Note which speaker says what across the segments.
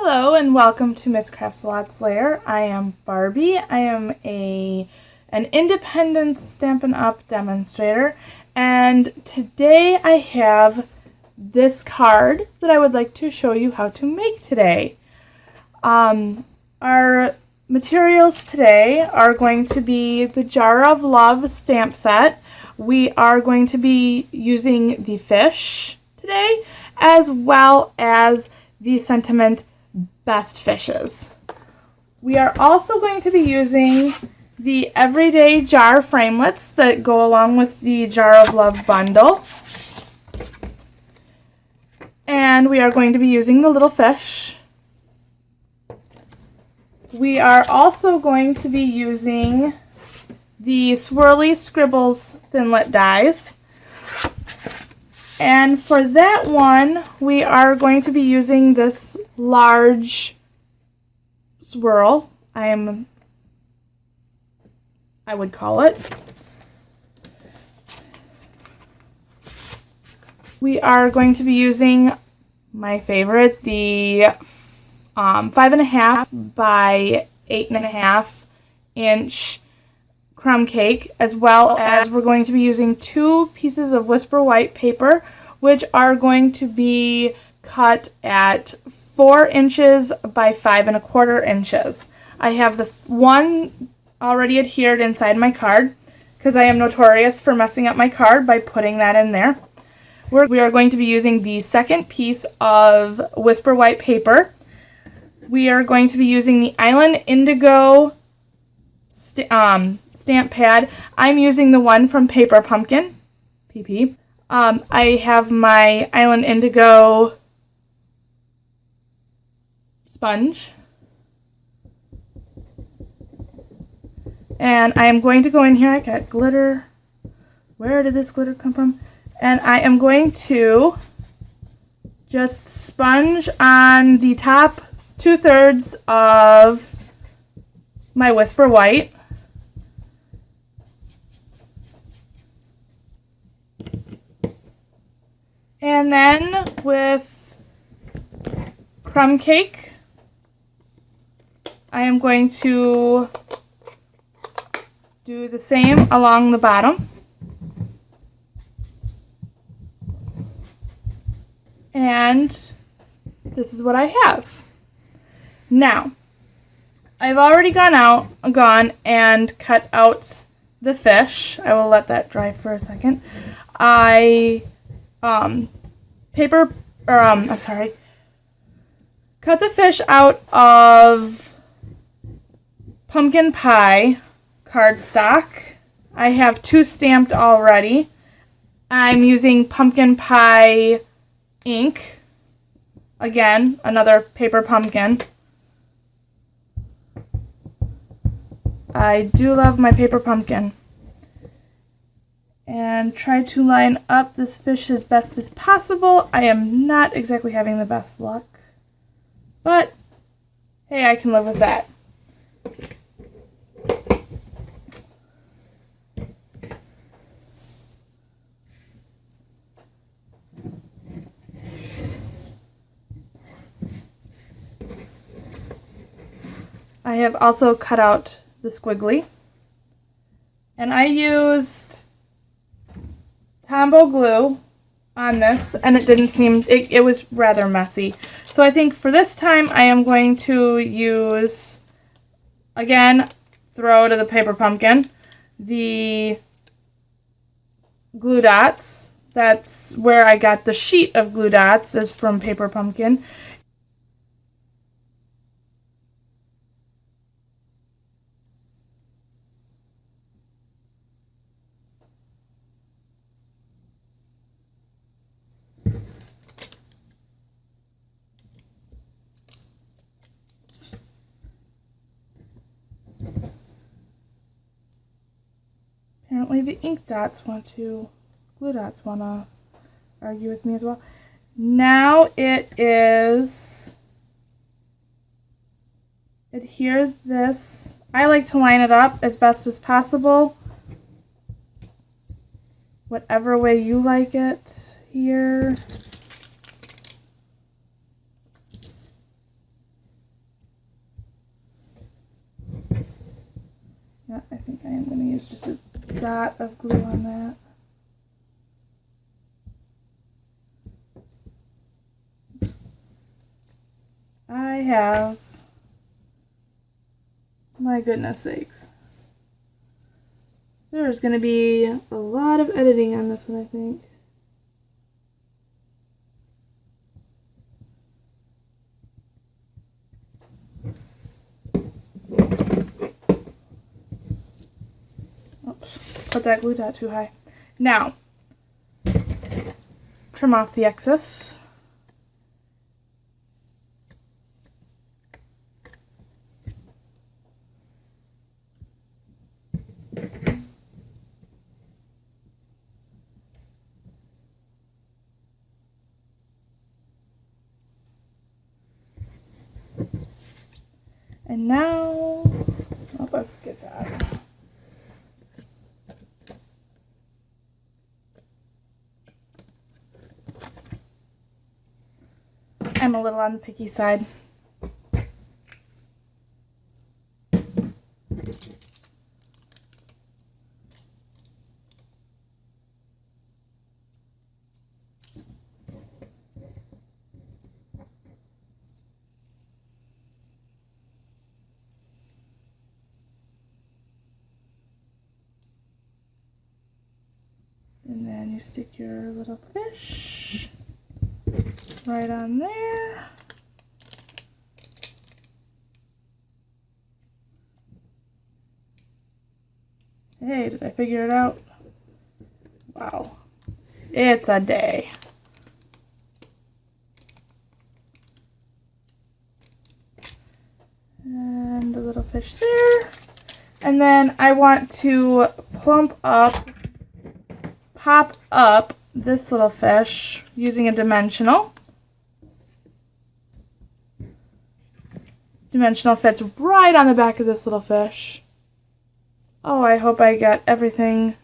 Speaker 1: Hello and welcome to Miss Crafts-A-Lot's Lair. I am Barbie. I am an independent Stampin' Up! Demonstrator, and today I have this card that I would like to show you how to make today. Our materials today are going to be the Jar of Love stamp set. We are going to be using the fish today, as well as the Sentiment Best Fishes. We are also going to be using the Everyday Jar framelits that go along with the Jar of Love bundle. And we are going to be using the little fish. We are also going to be using the Swirly Scribbles Thinlit dies. And for that one, we are going to be using this large swirl, I would call it. We are going to be using my favorite, the 5.5 by 8.5 inch crumb cake, as well as we're going to be using 2 pieces of Whisper White paper, which are going to be cut at 4 inches by 5.25 inches. I have the one already adhered inside my card because I am notorious for messing up my card by putting that in there. We are going to be using the second piece of Whisper White paper. We are going to be using the Island Indigo stamp pad. I'm using the one from Paper Pumpkin, PP. I have my Island Indigo sponge. And I am going to go in here. I got glitter. Where did this glitter come from? And I am going to just sponge on the top 2/3 of my Whisper White. And then with crumb cake, I am going to do the same along the bottom. And this is what I have. Now, I've already gone and cut out the fish. I will let that dry for a second. Cut the fish out of pumpkin pie cardstock. I have 2 stamped already. I'm using pumpkin pie ink. Again, another paper pumpkin. I do love my paper pumpkin. And try to line up this fish as best as possible. I am not exactly having the best luck, but hey, I can live with that. I have also cut out the squiggly, and I used Tombow glue on this, and it was rather messy. So I think for this time I am going to use, again, throw to the paper pumpkin, the glue dots. That's where I got the sheet of glue dots, is from Paper Pumpkin. Apparently the glue dots want to argue with me as well. Now it is adhere this. I like to line it up as best as possible, whatever way you like it here. there's just a dot of glue on that. I have, my goodness sakes. There's going to be a lot of editing on this one, I think. Oops, put that glue dot too high. Now, trim off the excess. And now, oh, I forget that. I'm a little on the picky side. And then you stick your little fish right on there. Hey, did I figure it out? Wow. It's a day. And a little fish there. And then I want to pop up this little fish using a dimensional. Dimensional fits right on the back of this little fish. Oh, I hope I got everything.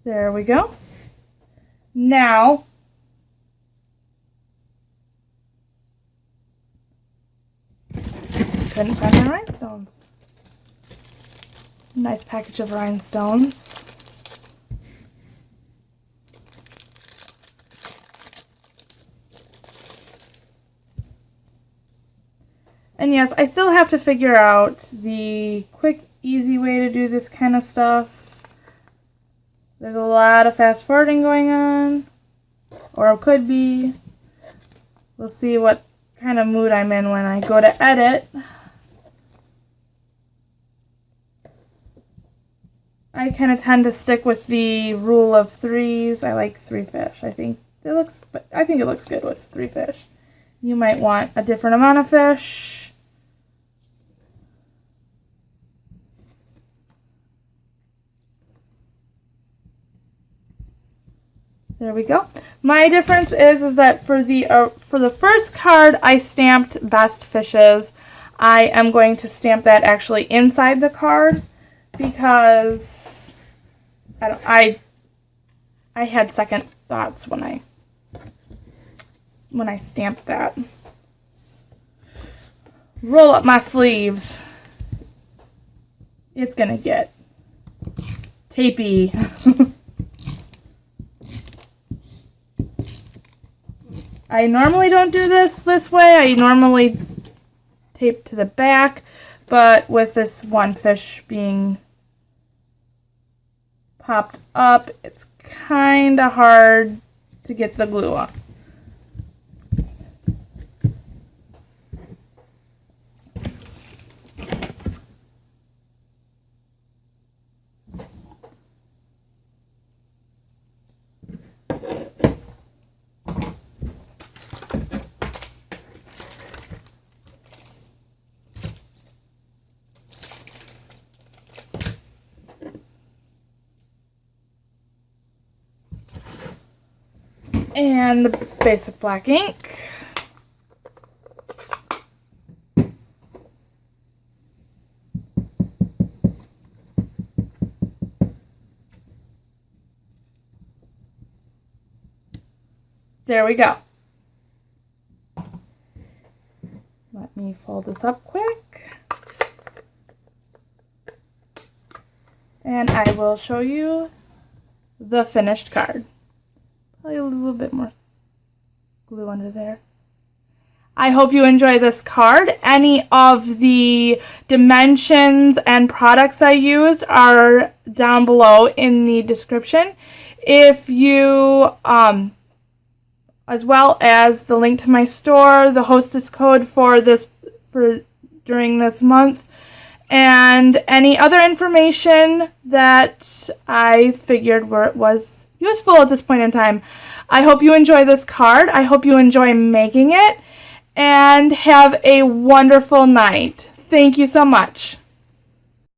Speaker 1: There we go. Now, couldn't find my rhinestones. Nice package of rhinestones. And yes, I still have to figure out the quick, easy way to do this kind of stuff. There's a lot of fast forwarding going on, or it could be. We'll see what kind of mood I'm in when I go to edit. I kind of tend to stick with the rule of threes. I like 3 fish. I think it looks good with 3 fish. You might want a different amount of fish. There we go. My difference is that for the first card I stamped best fishes. I am going to stamp that actually inside the card because I had second thoughts when I stamped that. Roll up my sleeves. It's gonna get tapey. I normally don't do this way. I normally tape to the back, but with this one fish being popped up, it's kind of hard to get the glue on. And the basic black ink. There we go. Let me fold this up quick. And I will show you the finished card. Probably a little bit more glue under there. I hope you enjoy this card. Any of the dimensions and products I used are down below in the description. If you, as well as the link to my store, the hostess code for during this month, and any other information that I figured was useful at this point in time. I hope you enjoy this card. I hope you enjoy making it. And have a wonderful night. Thank you so much.